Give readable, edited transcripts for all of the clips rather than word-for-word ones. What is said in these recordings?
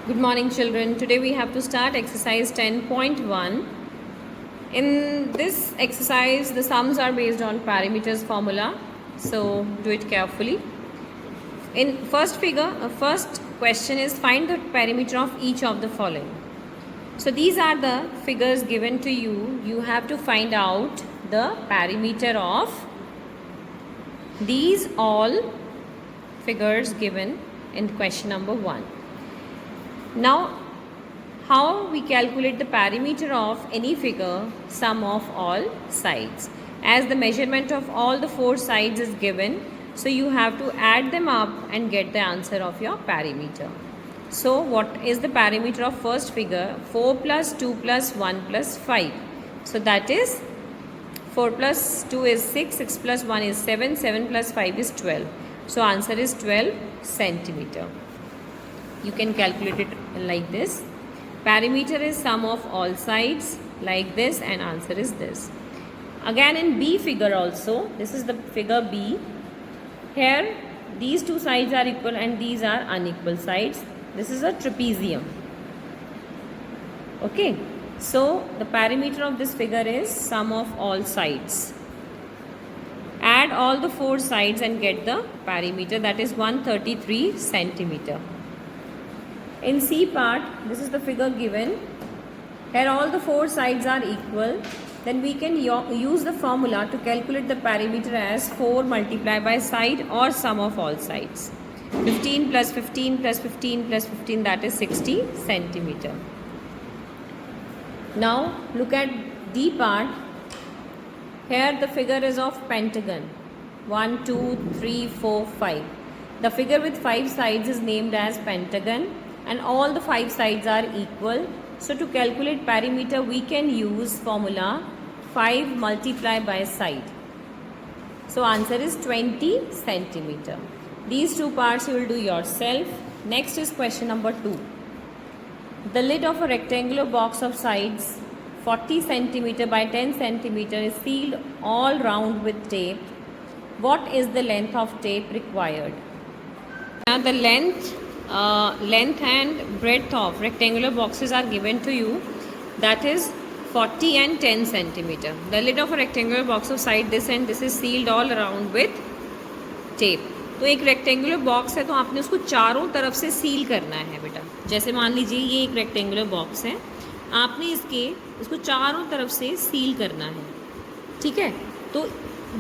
Good morning, children. Today we have to start exercise 10.1. In this exercise, the sums are based on parameters formula. So do it carefully. In first question is find the parameter of each of the following. So these are the figures given to you. You have to find out the parameter of these all figures given in question number 1. Now, how we calculate the parameter of any figure, sum of all sides. As the measurement of all the 4 sides is given, so you have to add them up and get the answer of your parameter. So, what is the parameter of first figure? 4 plus 2 plus 1 plus 5. So, that is 4 plus 2 is 6, 6 plus 1 is 7, 7 plus 5 is 12. So, answer is 12 centimeter. You can calculate it like this. Parameter is sum of all sides like this, and answer is this. Again in B figure also, this is the figure B. Here these two sides are equal and these are unequal sides. This is a trapezium. Okay. So the parameter of this figure is sum of all sides. Add all the 4 sides and get the parameter, that is 133 centimeter. In C part, this is the figure given. Here all the 4 sides are equal. Then we can use the formula to calculate the parameter as 4 multiplied by side or sum of all sides. 15 plus 15 plus 15 plus 15, that is 60 centimeter. Now look at D part. Here the figure is of pentagon. 1, 2, 3, 4, 5. The figure with 5 sides is named as pentagon. And all the 5 sides are equal. So to calculate parameter, we can use formula 5 multiplied by side. So answer is 20 centimeter. These 2 parts you will do yourself. Next is question number 2. The lid of a rectangular box of sides 40 centimeter by 10 centimeter is sealed all round with tape. What is the length of tape required? Now the length and breadth of rectangular boxes are given to you, that is 40 and 10 centimeter. The lid of a rectangular box of side this and this is sealed all around with tape. तो एक rectangular box है तो आपने उसको चारों तरफ से seal करना है बेटा. जैसे मान लीजिए ये एक रेक्टेंगुलर बॉक्स है, आपने इसको चारों तरफ से सील करना है. ठीक है, तो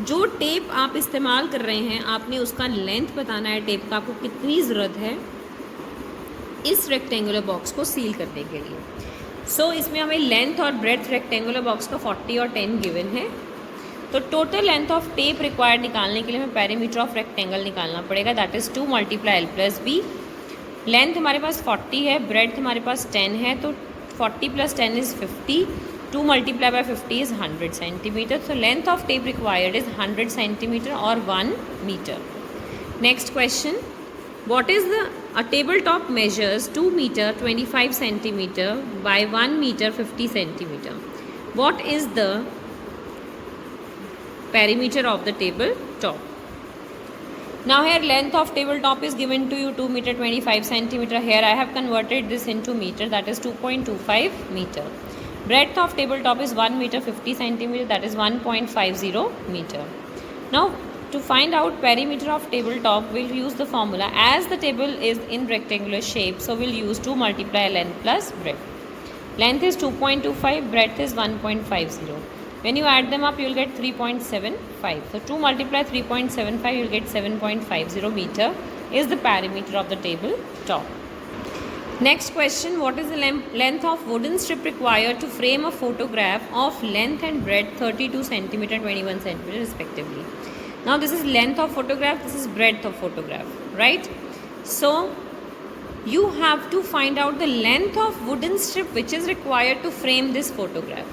जो टेप आप इस्तेमाल कर रहे हैं आपने उसका लेंथ बताना है. टेप का आपको कितनी ज़रूरत है इस रेक्टेंगुलर बॉक्स को सील करने के लिए. सो इसमें हमें लेंथ और ब्रेड्थ रेक्टेंगुलर बॉक्स का 40 और 10 गिवन है. तो total length of tape required निकालने के लिए हमें पैरीमीटर ऑफ रेक्टेंगल निकालना पड़ेगा, that is 2 multiply L plus B. Length हमारे पास 40 है, ब्रेड्थ हमारे पास 10 है, तो 40 plus 10 is 50. 2 multiplied by 50 is 100 centimeter. So length of tape required is 100 centimeter or 1 meter. Next question. What is a tabletop measures 2 meter 25 centimeter by 1 meter 50 centimeter. What is the perimeter of the tabletop? Now here length of tabletop is given to you 2 meter 25 centimeter. Here I have converted this into meter, that is 2.25 meter. Breadth of tabletop is 1 meter 50 centimeter, that is 1.50 meter. Now to find out perimeter of tabletop, we'll use the formula. As the table is in rectangular shape, so we'll use 2 multiply length plus breadth. Length is 2.25, breadth is 1.50. When you add them up, you will get 3.75. So 2 multiply 3.75, you will get 7.50 meter is the perimeter of the tabletop. Next question, what is the length of wooden strip required to frame a photograph of length and breadth 32 centimeter and 21 centimeter respectively? Now this is length of photograph, this is breadth of photograph, right? So you have to find out the length of wooden strip which is required to frame this photograph.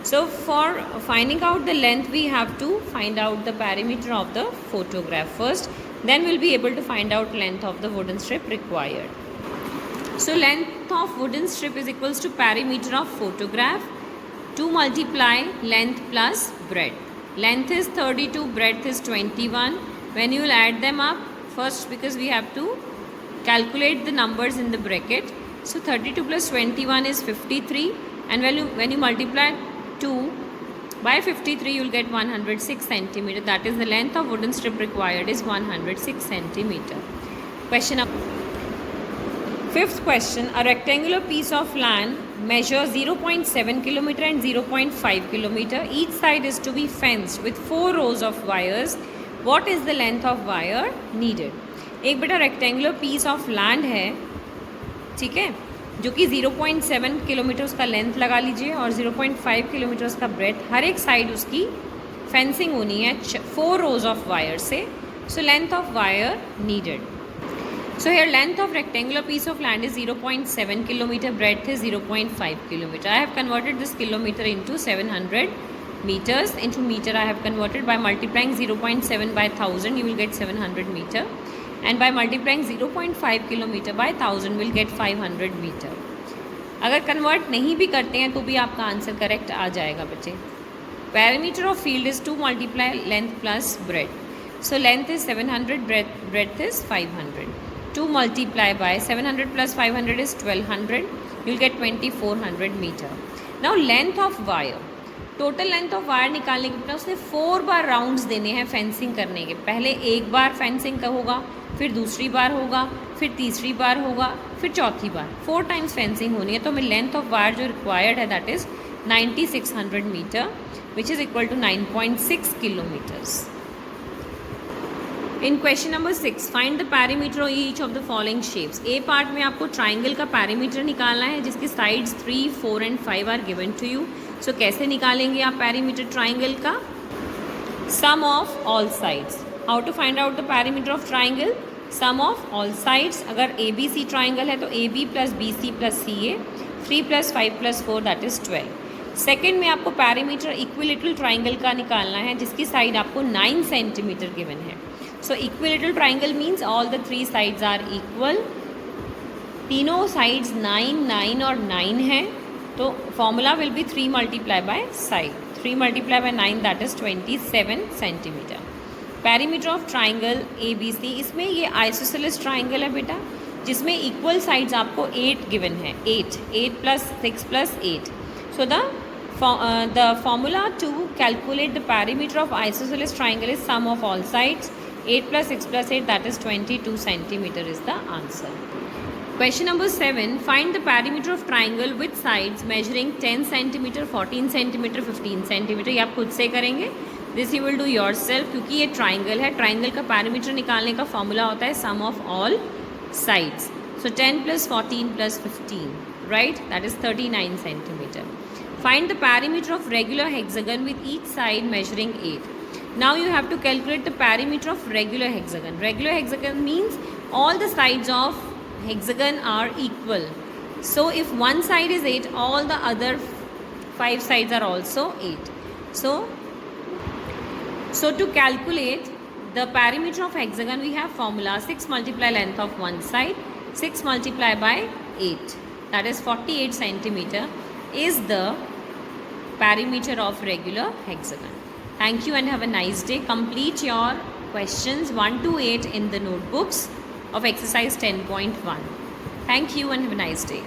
So for finding out the length, we have to find out the perimeter of the photograph first, then we'll be able to find out length of the wooden strip required. So length of wooden strip is equals to perimeter of photograph 2 multiply length plus breadth. Length is 32, breadth is 21. When you will add them up, first because we have to calculate the numbers in the bracket, So 32 plus 21 is 53, and when you multiply 2 by 53, you will get 106 centimeter. That is the length of wooden strip required is 106 centimeter. Fifth question, a rectangular piece of land measures 0.7 kilometer and 0.5 kilometer. Each side is to be fenced with 4 rows of wires. What is the length of wire needed? एक बेटा rectangular piece of land है, ठीक है, जो कि 0.7 kilometre उसका length लगा लीजिए और 0.5 किलोमीटर उसका ब्रेथ. हर एक साइड उसकी फेंसिंग होनी है 4 रोज ऑफ वायर से. So length of wire needed. So here length of rectangular piece of land is 0.7 kilometer, breadth is 0.5 kilometer. I have converted this kilometer into 700 meters. Into meter I have converted by multiplying 0.7 by 1000, you will get 700 meter. And by multiplying 0.5 kilometer by 1000 will get 500 meter. अगर convert नहीं भी करते हैं तो भी आपका answer correct आ जाएगा बच्चे. Perimeter of field is 2 multiply length plus breadth. So length is 700, breadth is 500. 2 multiply by 700 plus 500 is 1200. You will get 2400 meter. Now length of wire. Total length of wire निकालने के बाद उसने 4 बार rounds देने हैं fencing करने के. पहले एक बार फेंसिंग का होगा, फिर दूसरी बार होगा, फिर तीसरी बार होगा, फिर चौथी बार. 4 टाइम्स फेंसिंग होनी है. तो हमें लेंथ ऑफ वायर जो रिक्वायर्ड है that is 9600 metre which is equal to 9.6 kilometres. In question number 6, find the perimeter of each of the following shapes. A part में आपको ट्राइंगल का पैरीमीटर निकालना है जिसकी sides 3, 4 and 5 are given to you. So कैसे निकालेंगे आप perimeter triangle का? Sum of all sides. How to find out the perimeter of triangle? Sum of all sides. अगर ए बी सी ट्राइंगल है तो A B plus B C plus C A, 3 plus 5 plus 4 that is 12. Second में आपको perimeter equilateral triangle का निकालना है जिसकी side आपको 9 सेंटीमीटर गिवन है. So equilateral triangle means all the 3 sides are equal. तीनों sides 9, 9 और 9 है तो formula will be 3 multiplied by side. 3 multiplied by 9 that is 27 centimeter. Perimeter of triangle ABC. इसमें ये isosceles triangle है बेटा जिसमें equal sides आपको 8 given है. 8 plus 6 plus 8. So the formula to calculate the perimeter of isosceles triangle is sum of all sides. 8 plus 6 plus 8 that is 22 centimeter is the answer. Question number 7, find the perimeter of triangle with sides measuring 10 centimeter, 14 centimeter, 15 centimeter. ये आप खुद से करेंगे. This you will do yourself क्योंकि ये triangle है. Triangle का perimeter निकालने का formula होता है sum of all sides. So 10 plus 14 plus 15, right? That is 39 centimeter. Find the perimeter of regular hexagon with each side measuring 8. Now you have to calculate the perimeter of regular hexagon. Regular hexagon means all the sides of hexagon are equal. So if one side is 8, all the other 5 sides are also 8. So to calculate the perimeter of hexagon we have formula 6 multiply length of one side, 6 multiply by 8 that is 48 centimeter is the perimeter of regular hexagon. Thank you and have a nice day. Complete your questions 1 to 8 in the notebooks of exercise 10.1. Thank you and have a nice day.